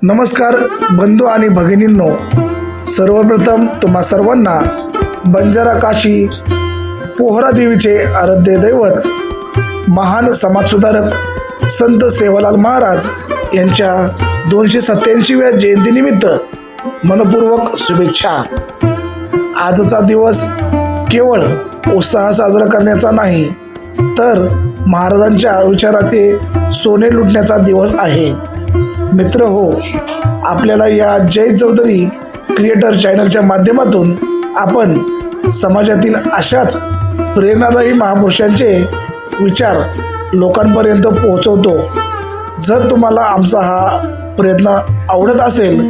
नमस्कार बंधू आणि भगिनींनो, सर्वप्रथम तुम्हा सर्वांना बंजारा काशी पोहरा देवीचे आराध्य दैवत महान समाजसुधारक संत सेवालाल महाराज यांच्या 287व्या जयंतीनिमित्त मनपूर्वक शुभेच्छा। आजचा दिवस केवळ उत्साह साजरा करण्याचा नाही, तर महाराजांच्या विचाराचे सोने लुटण्याचा दिवस आहे। मित्र हो, आपल्याला या जय चौधरी क्रिएटर चॅनलच्या माध्यमातून आपण समाजातील अशाच प्रेरणादायी महापुरुषांचे विचार लोकांपर्यंत पोहोचवतो। जर तुम्हाला आमचा हा प्रयत्न आवडत असेल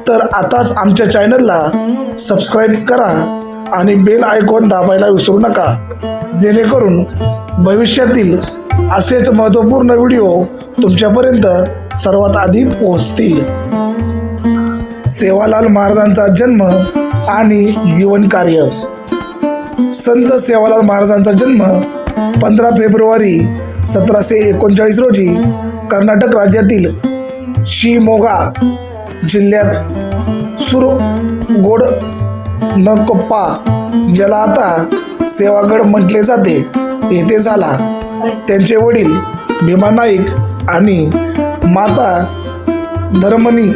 तर आताच आमच्या चॅनलला सबस्क्राईब करा आणि बेल आयकॉन दाबायला विसरू नका, जेणेकरून भविष्यातील असेच महत्त्वपूर्ण व्हिडिओ तुमच्यापर्यंत सर्वात आधी पोहोचतील। सेवालाल महाराजांचा जन्म आणि जीवन कार्य। संत सेवालाल महाराजांचा जन्म 15 फेब्रुवारी 1739 रोजी कर्नाटक राज्यातील शिमोगा जिल्ह्यात सुरगोडनकोप्पा, ज्याला आता सेवागड म्हटले जाते, येथे झाला। त्यांचे वडील भीमा नाईक आणि माता धर्मनी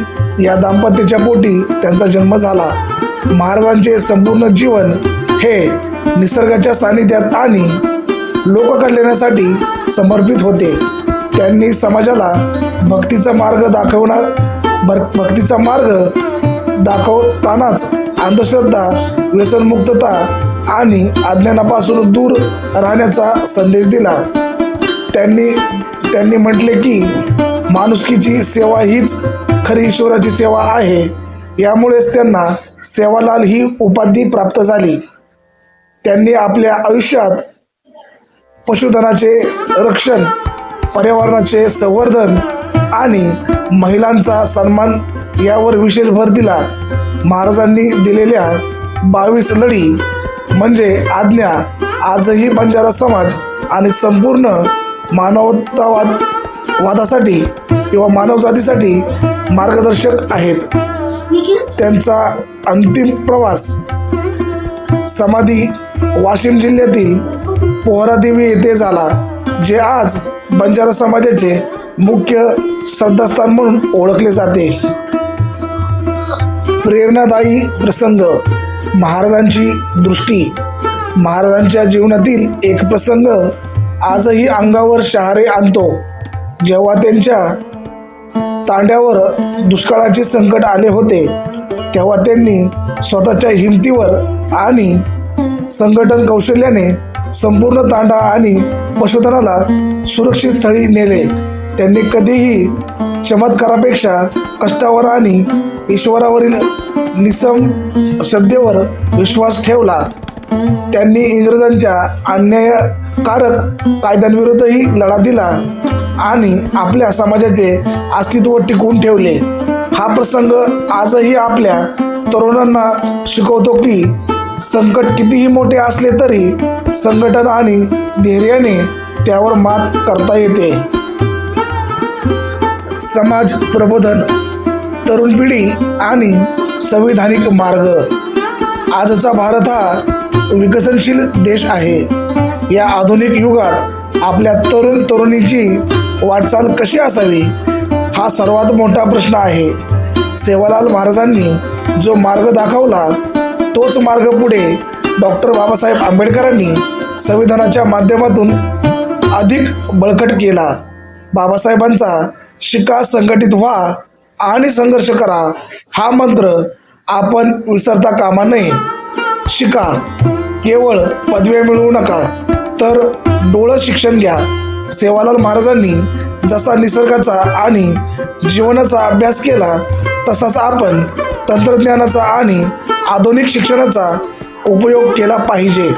या दाम्पत्याच्या पोटी त्यांचा जन्म झाला। महाराजांचे संपूर्ण जीवन हे निसर्गाच्या सानिध्यात आणि लोककल्याणासाठी समर्पित होते। त्यांनी समाजाला भक्तीचा मार्ग दाखवतानाच अंधश्रद्धा, व्यसनमुक्तता आणि अज्ञानापासून दूर राहण्याचा संदेश दिला। त्यांनी म्हटले की माणुसकीची सेवा हीच खरी ईश्वराची सेवा आहे। यामुळेच त्यांना सेवालाल ही उपाधी प्राप्त झाली। त्यांनी आपल्या आयुष्यात पशुधनाचे रक्षण, पर्यावरणाचे संवर्धन आणि महिलांचा सन्मान यावर विशेष भर दिला। महाराजांनी दिलेल्या 22 लढी म्हणजे आज्ञा आजही बंजारा समाज आणि संपूर्ण मानवतावादासाठी किंवा मानवजातीसाठी मार्गदर्शक आहेत। त्यांचा अंतिम प्रवास समाधी वाशिम जिल्ह्यातील पोहरा देवी येथे झाला, जे आज बंजारा समाजाचे मुख्य श्रद्धास्थान म्हणून ओळखले जाते। प्रेरणादायी प्रसंग, महाराजांची दृष्टी। महाराजांच्या जीवनातील एक प्रसंग आजही अंगावर शहारे आणतो। जेव्हा त्यांच्या तांड्यावर दुष्काळाचे संकट आले होते, तेव्हा त्यांनी स्वतःच्या हिमतीवर आणि संघटन कौशल्याने संपूर्ण तांडा आणि पशुधनाला सुरक्षित स्थळी नेले। त्यांनी कधीही चमत्कारापेक्षा कष्टावर आणि ईश्वरावरील निस्सम श्रद्धेवर विश्वास ठेवला। त्यांनी इंग्रजांच्या अन्यायकारक कायद्यांविरुद्धही लढा दिला आणि आपल्या समाजाचे अस्तित्व टिकवून ठेवले। हा प्रसंग आजही आपल्या तरुणांना शिकवतो की संकट कितीही मोठे असले तरी संघटन आणि धैर्याने त्यावर मात करता येते। समाज प्रबोधन, तरुण पिढी आणि संविधानिक मार्ग। आजचा भारत हा विकसनशील देश आहे। या आधुनिक युगात आपल्या तरुणीची वाटचाल कशी असावी, हा सर्वात मोठा प्रश्न आहे। सेवालाल महाराजांनी जो मार्ग दाखवला, तोच मार्ग पुढे डॉक्टर बाबासाहेब आंबेडकरांनी संविधानाच्या माध्यमातून अधिक बळकट केला। बाबासाहेबांचा शिका, संघटित व्हा आणि संघर्ष करा हा मंत्र आपण विसरता कामा नये। शिका, केवळ पदव्या मिळवू नका, तर डोळं शिक्षण घ्या। सेवालाल महाराजांनी जसा निसर्गाचा आणि जीवनाचा अभ्यास केला, तसाच आपण तंत्रज्ञानाचा आणि आधुनिक शिक्षणाचा उपयोग केला पाहिजे।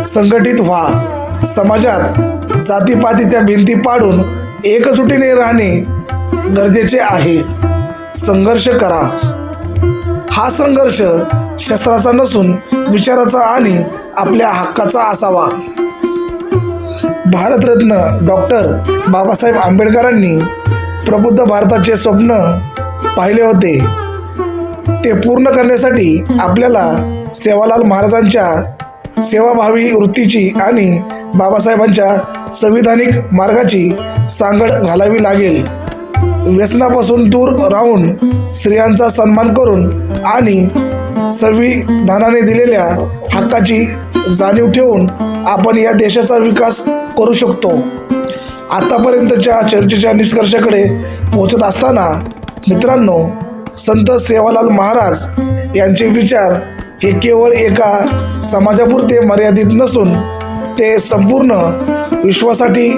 संघटित व्हा, समाजात जातीपातीच्या भिंती पाडून एकजुटीने राहणे गरजेचे आहे। संघर्ष करा, हा संघर्ष शस्त्राचा नसून विचाराचा आणि आपल्या हक्काचा असावा। भारतरत्न डॉक्टर बाबासाहेब आंबेडकरांनी प्रबुद्ध भारताचे स्वप्न पाहिले होते ते पूर्ण करण्यासाठी आपल्याला सेवालाल महाराजांच्या सेवाभावी वृत्तीची आणि बाबासाहेबांच्या संविधानिक मार्गाची सांगड घालावी लागेल. व्यसनापासून दूर राहून स्त्रियांचा सन्मान करून आणि संविधानाने दिलेल्या हक्काची जाणीव ठेवून आपण या देशाचा विकास करू शकतो. आतापर्यंतच्या चर्चेच्या निष्कर्षाकडे पोहोचत असताना मित्रांनो, संत सेवालाल महाराज यांचे विचार हे केवळ एका समाजापुरते मर्यादित नसून ते संपूर्ण विश्वासाठी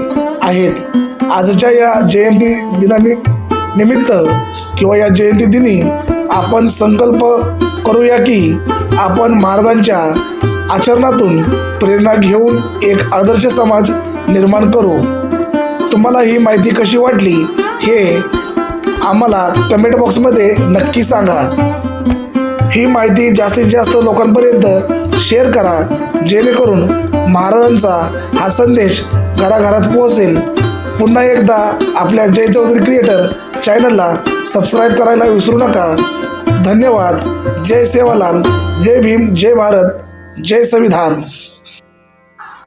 आहेत. आजच्या या जयंती दिनानिमित्त किंवा या जयंती दिनी आपण संकल्प करूया की आपण महाराजांच्या आचरणातून प्रेरणा घेऊन एक आदर्श समाज निर्माण करू. तुम्हाला ही माहिती कशी वाटली हे आम्हाला कमेंट बॉक्समध्ये नक्की सांगा. ही माहिती जास्तीत जास्त लोकांपर्यंत शेअर करा, जेणेकरून महाराजांचा हा संदेश घराघरात पोहोचेल. पुन्हा एकदा आपल्या जय चौधरी क्रिएटर चॅनलला सबस्क्राईब करायला विसरू नका. धन्यवाद. जय सेवालाल, जय भीम, जय भारत, जय संविधान.